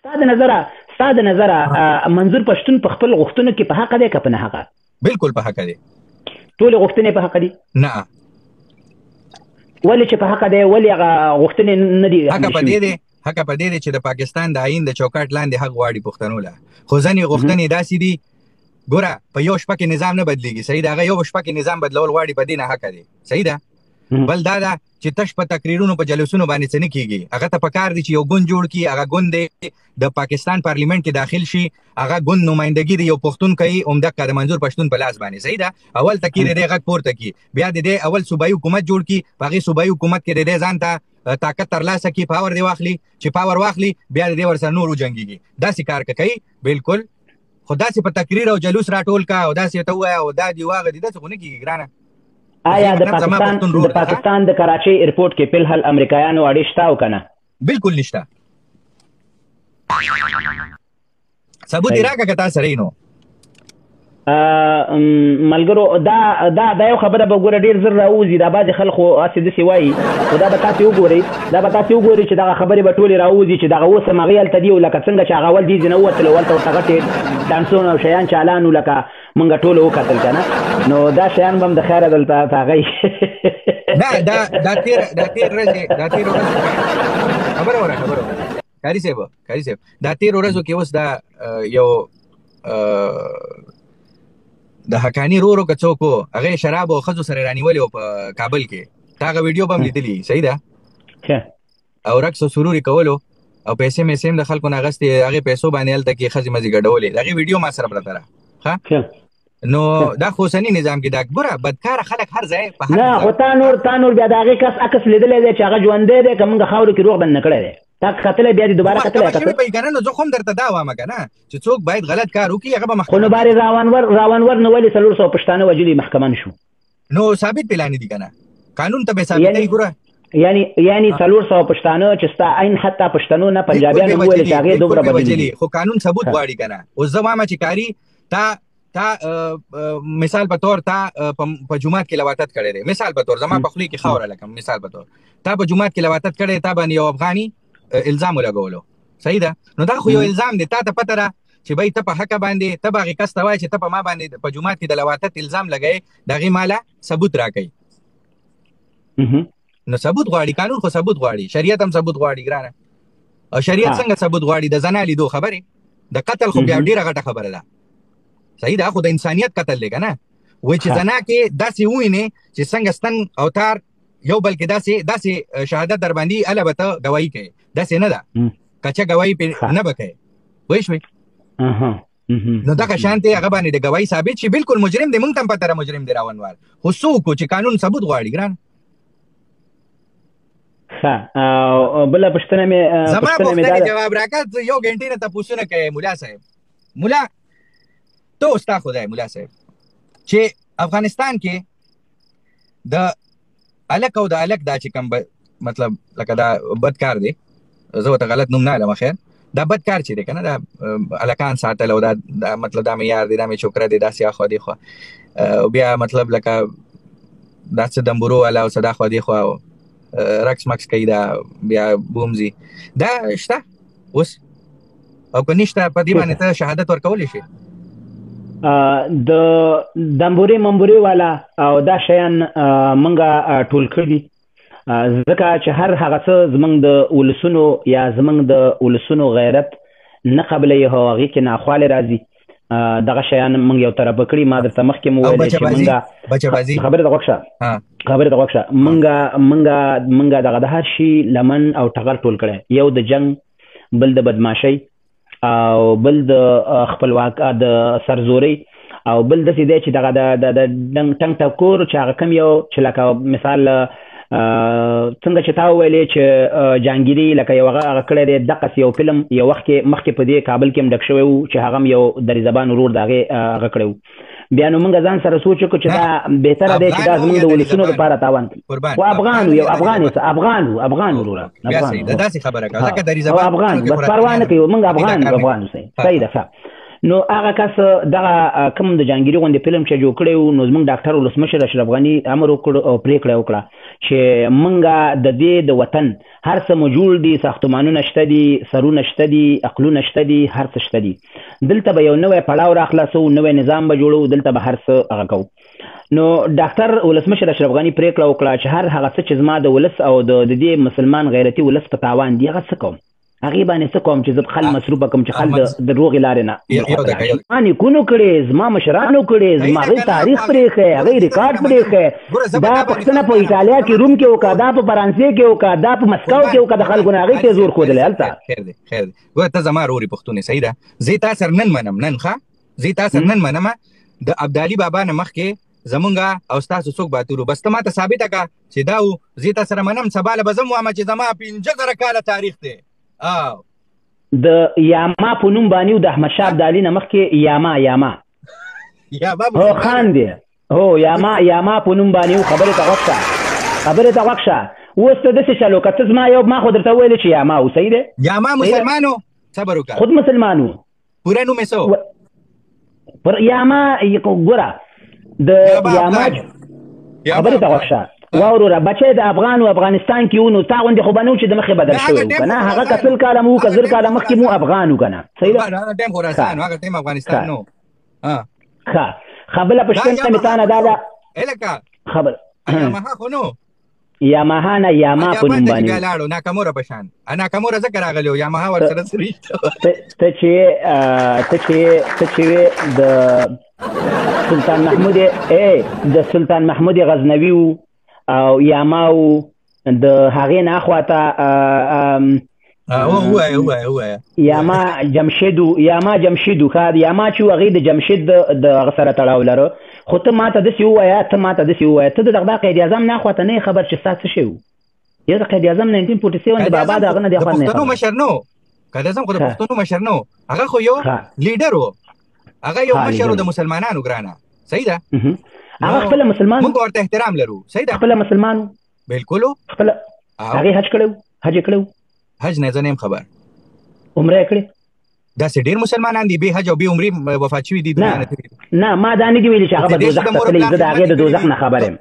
ستا د نظره منظور پښتون په خپل غوښتنو کې په حق دی که په نه حقه؟ بالکل په حق دی. ټولې غوښتنې په حق دي؟ نه. ولې چې په حق دی ولې هغه غوښتنې نه دي؟ حق په دې دی چې د پاکستان د آئین د چوکاټ لاندې حق غواړي پښتنو له، خو ځینې غوښتنې داسې دي ګوره په یو شپه کې نظام نه بدلیږي، صحیح ده؟ هغه یو شپه کې نظام بدلول غواړي، په دې نه حق دی، صحیح ده؟ بل دا ده چې تش په تقریرونو په جلوسونو باندې څه نه کیږي، هغه ته پکار دي چې یو ګوند جوړ کړي، هغه ګوند د پاکستان پارلیمنت کې داخل شي، هغه ګوند نمائندګي د یو پښتون کوي عمدہ د منظور پښتون په لاس باندې، صحیح ده؟ اول تکیر دی غږ پورته کی، بیا د اول صوبایي حکومت جوړ کی، په هغه صوبایي حکومت کې د ځان ته طاقت ترلاسه کی، پاور دی واخلي، چې پاور واخلي بیا د ورسره نور جنگيږي، داسې کار کوي. بالکل خدا سي په تقریر او جلوس راټول کا او داسې ته وای او دا دی واغ دي داسې خو نه کیږي ګرانه. آیا د پاکستان د کراچۍ ایرپورټ کې په الحال امریکایانو اړې شته او کنه؟ بالکل نشته. ثبوت یې راکړه که تا سره نو ملګرو دا یو خبره به ګوره ډېر زر راوځي، دا بعضې خلکو هسې داسې وایي، خو دا به تاسې وګورئ چې دغه خبرې به ټولې راوځي چې دغه اوس هم هغې هلته دي، لکه څنګه چې هغه اول دې ځای نه ووتلو هلته ورته غټې ډانسونه او شیان چالانو لکه مونږ ټولو وکتل که نه، نو دا شیان به هم د خیره دلته هغی دا تېر ورځې خبره وره کاري صاحب دا تېر ورځو کې اوس دا یو د حقاني رورو که څوک و هغه شراب او ښځو سره رانیولې وو په کابل کې، تا هغه ویډیو به هم لیدلي، صحیح ده؟ او رقص او سرور یې کولو او پیسې میسې هم د خلکو نه اخیستې، هغې پیسو باندې هلته کې ښځې مزې ګډولې، د هغې ویډیو ما سره پرته ده. نو دا خو اوسني نظام کې دا ګوره بدکاره خلک هر ځای په نه، خو تا نور بیا د هغې کس عکس لیدلی دی چې هغه ژوندی دی که موږ خاورو کې روغ بند نه کړی دی، تا کتلی بیا دې دوباره کتلی نو زه خو هم درته دا وایم که نه چې څوک باید غلط کار وکړي هغه به خو نو بارې راونور نه ولې 400 پښتانه وجلي محکمه نه شو؟ نو ثابت پلانې دي که نه، قانون ته به ثابتوي ګوره، یعنی 400 پښتانه چې ستا عین حتی پښتنو نه پنجابیان هم ویل چې هغې دومره بدلي، خو قانون ثبوت غواړي که نه. اوس زه وایم چې کاري تا مثال په طور تا په جمعات کې لواتت کړی دی، مثال په طور زما په خولې کې خاوره لکم، مثال په طور تا په جمعات کې لواتت کړی، تا باندې یو افغاني الزام ولګولو، صحیح ده؟ نو دا خو یو الزام دی، تا ته پته ده چې بھائی ته په حقه باندې ته به هغې کس ته وایې چې ته په ما باندې په جومات کې د لواتت الزام لګوې، د هغې ماله ثبوت راکوي. نو ثبوت غواړي، قانون خو ثبوت غواړي، شریعت هم ثبوت غواړي ګرانه. او شریعت څنګه ثبوت غواړي؟ د زنا لیدو خبرې، د قتل خو بیا ډېره غټه خبره ده، صحیح ده؟ خو د انسانیت قتل دی که نه، وایي چې زنا کې داسې ووینې چې څنګه ستن او تار یو بل کې داسې شهادت در باندې اله به ته ګواهي کوي، داسې نه ده کچه ګواهي پې نه به کوي، پوه شوې؟ نو دغه شان دی هغه باندې د ګواهي ثابت شي، بالکل مجرم دی، موږ ته هم پته ده مجرم دی راونوال، خو څه وکړو چې قانون ثبوت غواړي ګران. بله پوښتنه مې زما پوښتنې جواب راکړه، یو ګنټې نه تپوسونه کوي مولا صاحب. مولا ته اوس تا خدای مولا صاحب چې افغانستان کې د الک او د الک دا چې کوم مطلب لکه دا بد کار دی، زه ورته غلط نوم نه علم، خیر دا بد کار چې دی که نه، دا الکان ساتل او دا مطلب دا مې یار دی، دا مې چوکره دی، داسې اخوا دی خوا بیا مطلب لکه دا څه دمبورو والا او څه دا خوا دی خوا رقص مکس کوي، دا بیا بومزي، دا شته اوس او که نشته په دې باندې ته شهادت ورکولی شي؟ د دمبوري ممبوري والا او دا شیان منګه ټول کړي، ځکه چې هر هغه څه زمونږ د ولسونو یا زمونږ د ولسونو غیرت نه قبلوي، هغې کې ناخوالی راځي، دغه شیان موږ یو طرفه کړي. ما درته مخکې مو ویلی چې موږ خبرې ته غوږ شه موږ دغه د هر شي لمن او ټغر ټول کړی، یو د جنګ، بل د بدماشۍ، او بل د خپلواک د سرزورۍ، او بل داسې دی چې دغه د ټنګ ټکور چې هغه کوم یو چې لکه مثال څنګه چې تا وویلې چې جهانګیري لکه یو هغه کړی دی، دقسې یو فلم یو وخت کې مخکې په دې کابل کې هم ډک شوی و چې هغه هم یو دري زبان ورور د هغې هغه کړی و. بیا نو موږ ځان سره سوچ وکړو چې دا بهتره دی چې دا زموږ د ولسونو لپاره تاوان کوي، خو افغان یو افغان وروره داسې خبره کوه ځکه دري زبان افغان بس پروا نه کوي، موږ افغان صحیح ده. نو هغه کس دغه کوم د جهانګیري غوندې فلم چې جوړ کړی و، نو زموږ ډاکټر ولسمشر اشرف غني امر وکړ او پرېکړه وکړه چې موږ د دې د وطن هر څه مو جوړ دي، ساختمانونه شته دي، سرونه شته دي، عقلونه شته دي، هر څه شته دي. دلته به یو نوی پړاو راخلاصو، نوی نظام به جوړو، دلته به هر څه هغه کوو. نو ډاکټر ولسمشر اشرف غني پرېکړه وکړه چې هر هغه څه چې زما د ولس او د دې مسلمان غیرتي ولس په تاوان دي هغه څه کوم، هغې باندې څه کوم چې زه خل مصروفه کوم چې خل د روغې لارې نه ما نیکونو کړې، زما مشرانو کړې، زما هغې تاریخ پرېښی، هغې ریکارډ پرېښی. دا پوښتنه په ایټالیا کې روم کې وکړه، دا په فرانسې کې وکړه، دا په مسکو کې وکړه، د خلکو نه هغې ته زور ښودلی. هلته خیر دی خیر دی. ګوره ته زما رورې پښتون یې، صحیح ده. زه تا سره نن منم، نن ښه زه تا سره نن منم د ابدالي بابا نه مخکې زمونږ او ستاسو څوک باتورو. بس ته ماته ثابته کړه چې دا و، زه تا سره منم. سبا له به زه هم وایم چې زما 15 کاله تاریخ دی. د یاما په نوم باندې د احمد شاه ابدالي نه مخکې یاما هو خان دی، هو یاما په نوم باندې خبرې ته غوږ شه، خبرې ته غوږ شه. اوس ته داسې چلو که ته زما یو ما خو درته ویلې چې یاما و، صحیح دی. یاما مسلمانو، صبر وکړه، خود مسلمان و. پوره نوم یې څه پر یاما ګوره د یاما خبرې ته غوږ شه. واوروره بچی د افغان او افغانستان کې و، نو تا غوندې خو به نه و چې د مخې بدل شوی و که نه. هغه که 100 کاله مو که 10 کاله مخکې مو افغان و که نه، صحیح ده. هغه ټایم خراسان، هغه ټایم افغانستان نو. ښه بله پوښتنه مې تا نه دا ده خبر یاماها خو نو یاماها نه یاما په نوم باندې لاړو ناکاموره په شان ناکاموره ځکه راغلی و یاماها ورسره څه رشته. ته چې د سلطان محمود غزنوي و او یاما و، د هغې نه اخواته یاما جمشید و. یاما چې و هغې د جمشید د هغه سره تړاو لره. خو ته ماته داسې ووایه ته د دغه قید اعظم نه اخواته نه یې خبر چې ستا څه شی و. یا د قید اعظم 1947 د بابا د هغه نه د اخوا نه د پښتنو مشر نو، قید اعظم خو د پښتنو مشر نو، هغه خو یو لیډر و، هغه یو مشر د مسلمانانو ګرانه، صحیح ده. هغه خپل مسلمان، موږ ورته احترام لرو، صحیح ده. خپل مسلمان بالکل خپل هغه حج کړو حج نه زنیم خبر عمره کړې. دا سې ډېر مسلمانان دي به حج او به عمره وفات شوي دي دنیا نه. ما دا نه دی ویلي چې هغه به دوزخ ته تللی، زه د هغې د دوزخ نه خبر یم.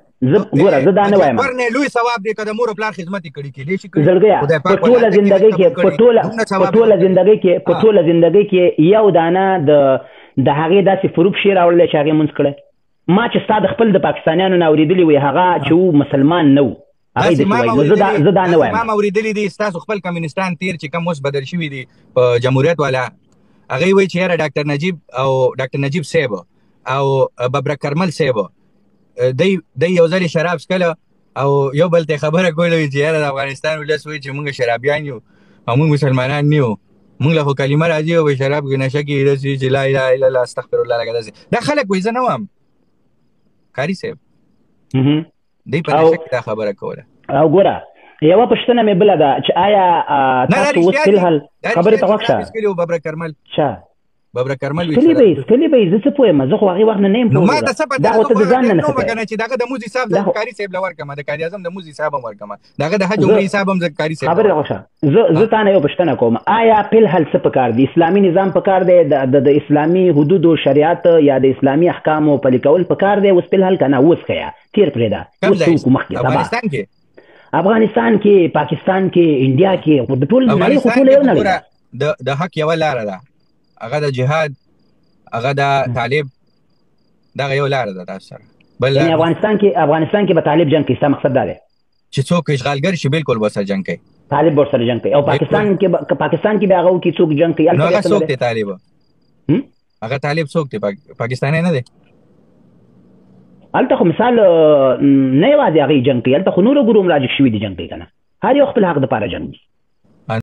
ګوره زه دا نه وایم ورنه لوی ثواب دی که د مور او پلار خدمت یې کړي کېدای شي زړګیه په ټوله زندګۍ کې په ټوله زندګۍ کې یو دانه د هغې داسې فروغ شی راوړلی چې هغې مونځ کړی. ما چې ستا د خپل د پاکستانیانو نه اورېدلي وي هغه چې و مسلمان نه و، هغې داسې وایي. نو زه دا نه وایم. ما اورېدلي دي ستاسو خپل کمیونستان تیر چې کوم اوس بدل شوي دي په جمهوریت والا، هغې وایي چې یاره ډاکټر نجیب صاحب او ببرک کرمل صاحب دی یو ځل شراب څکله او یو بل ته خبره کوله چې یاره د افغانستان ولس وایي چې موږ شرابیان یو او موږ مسلمانان نه یو، موږ له خو کلمه راځي او په شراب کې نشه کې داسې چې لا اله الا الله استغفر الله لکه داسې. دا خلک وایي، زه نه وایم کاري صاحب دی په نشه کې دا خبره کوله. او ګوره یوه پوښتنه مې بله ده چې آیا تاسو اوس فلحال خبرې ته غوږ شه. ببرک کرمل ببرک کرمل سکلي به زه څه پوهیم، زه خو هغې وخت نه یم پوهېږم. دا خو ته د ځان نه څه کوې چې دغه د موزي صاحب د کاري صاحب له ورکړم، د کاري اعظم د موزي صاحب هم ورکړم، دغه د حج عمرې صاحب هم د کاري صاحب. خبرې ته غوږ شه. زه تا نه یو پوښتنه کوم، آیا فلحال څه پکار دي؟ اسلامي نظام پکار دی، د اسلامي حدودو شریعت یا د اسلامي احکامو پلي کول پکار دی اوس فلحال که نه؟ اوس ښیه تېر پرېږده، اوس څه وکړو مخکې افغانستان کې، پاکستان کې، انډیا کې، د ټول نړۍ خو ټوله یو نړۍ ده. د حق یوه لاره ده، هغه د جهاد، هغه د طالب، دغه یو لاره ده تاسو سره. بل یعنې افغانستان کې به طالب جنګ کوي، ستا مقصد دا دی چې څوک اشغالګر شي بالکل ورسره جنګ کوي، طالب ورسره جنګ کوي. او پاکستان کې به هغه وکړي څوک جنګ کوي. نو هغه څوک دی طالب؟ هغه طالب څوک دی؟ پاکستانی نه دی. هلته خو مثال نه یوازې هغې جنګ کوي، هلته خو نورو ګروم راجګ شوي دي جنګ کوي که نه. هر یو خپل حق دپاره جنګ دي.